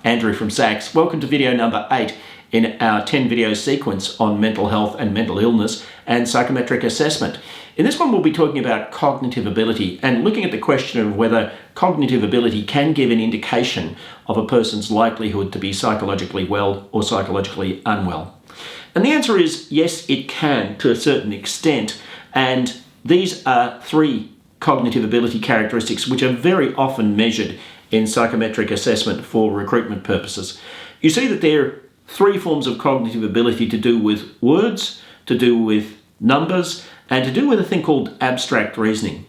Andrew from Sax. Welcome to video number 8 in our 10 video sequence on mental health and mental illness and psychometric assessment. In this one we'll be talking about cognitive ability and looking at the question of whether cognitive ability can give an indication of a person's likelihood to be psychologically well or psychologically unwell. And the answer is yes, it can to a certain extent, and these are 3 cognitive ability characteristics which are very often measured in psychometric assessment for recruitment purposes. You see that there are 3 forms of cognitive ability to do with words, to do with numbers, and to do with a thing called abstract reasoning.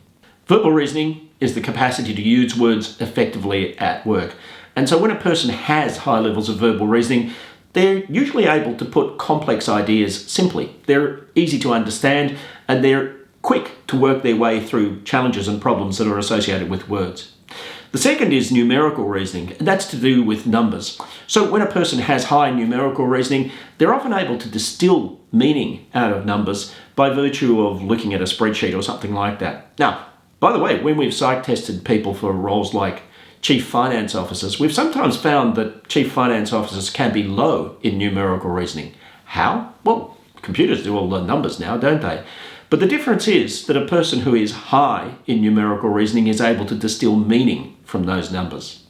Verbal reasoning is the capacity to use words effectively at work. And so when a person has high levels of verbal reasoning, they're usually able to put complex ideas simply. They're easy to understand and they're quick to work their way through challenges and problems that are associated with words. The second is numerical reasoning, and that's to do with numbers. So when a person has high numerical reasoning, they're often able to distill meaning out of numbers by virtue of looking at a spreadsheet or something like that. Now, by the way, when we've psych tested people for roles like chief finance officers, we've sometimes found that chief finance officers can be low in numerical reasoning. How? Well, computers do all the numbers now, don't they? But the difference is that a person who is high in numerical reasoning is able to distill meaning from those numbers.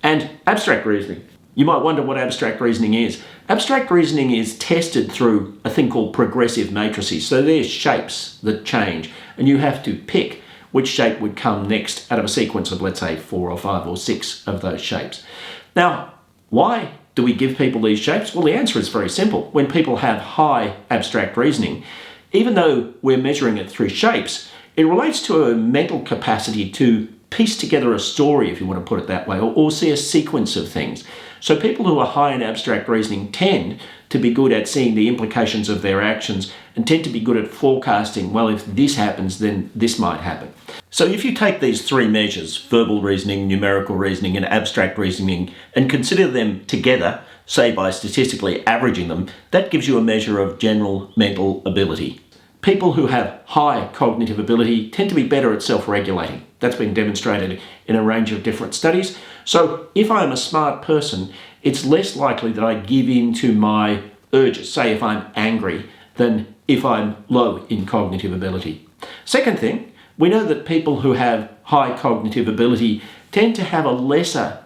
And abstract reasoning. You might wonder what abstract reasoning is. Abstract reasoning is tested through a thing called progressive matrices. So there's shapes that change, and you have to pick which shape would come next out of a sequence of, let's say, 4 or 5 or 6 of those shapes. Now, why do we give people these shapes? Well, the answer is very simple. When people have high abstract reasoning, even though we're measuring it through shapes, it relates to a mental capacity to piece together a story, if you want to put it that way, or see a sequence of things. So people who are high in abstract reasoning tend to be good at seeing the implications of their actions and tend to be good at forecasting, well, if this happens, then this might happen. So if you take these 3 measures, verbal reasoning, numerical reasoning, and abstract reasoning, and consider them together, say by statistically averaging them, that gives you a measure of general mental ability. People who have high cognitive ability tend to be better at self-regulating. That's been demonstrated in a range of different studies. So if I'm a smart person, it's less likely that I give in to my urges, say if I'm angry, than if I'm low in cognitive ability. Second thing, we know that people who have high cognitive ability tend to have a lesser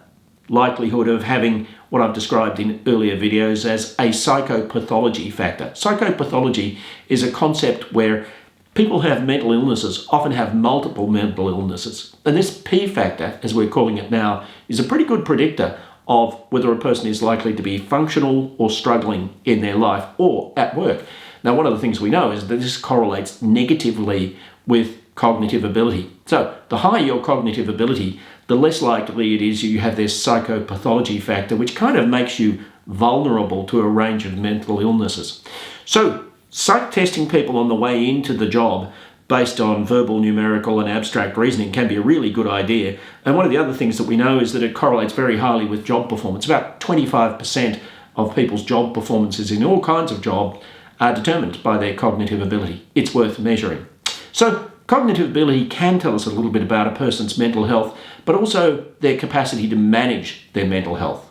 likelihood of having what I've described in earlier videos as a psychopathology factor. Psychopathology is a concept where people who have mental illnesses often have multiple mental illnesses. And this P factor, as we're calling it now, is a pretty good predictor of whether a person is likely to be functional or struggling in their life or at work. Now, one of the things we know is that this correlates negatively with cognitive ability. So the higher your cognitive ability, the less likely it is you have this psychopathology factor, which kind of makes you vulnerable to a range of mental illnesses. So psych testing people on the way into the job based on verbal, numerical, and abstract reasoning can be a really good idea. And one of the other things that we know is that it correlates very highly with job performance. About 25% of people's job performances in all kinds of jobs are determined by their cognitive ability. It's worth measuring. So cognitive ability can tell us a little bit about a person's mental health, but also their capacity to manage their mental health.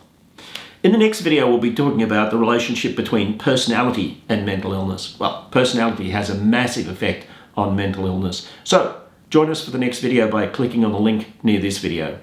In the next video, we'll be talking about the relationship between personality and mental illness. Well, personality has a massive effect on mental illness. So join us for the next video by clicking on the link near this video.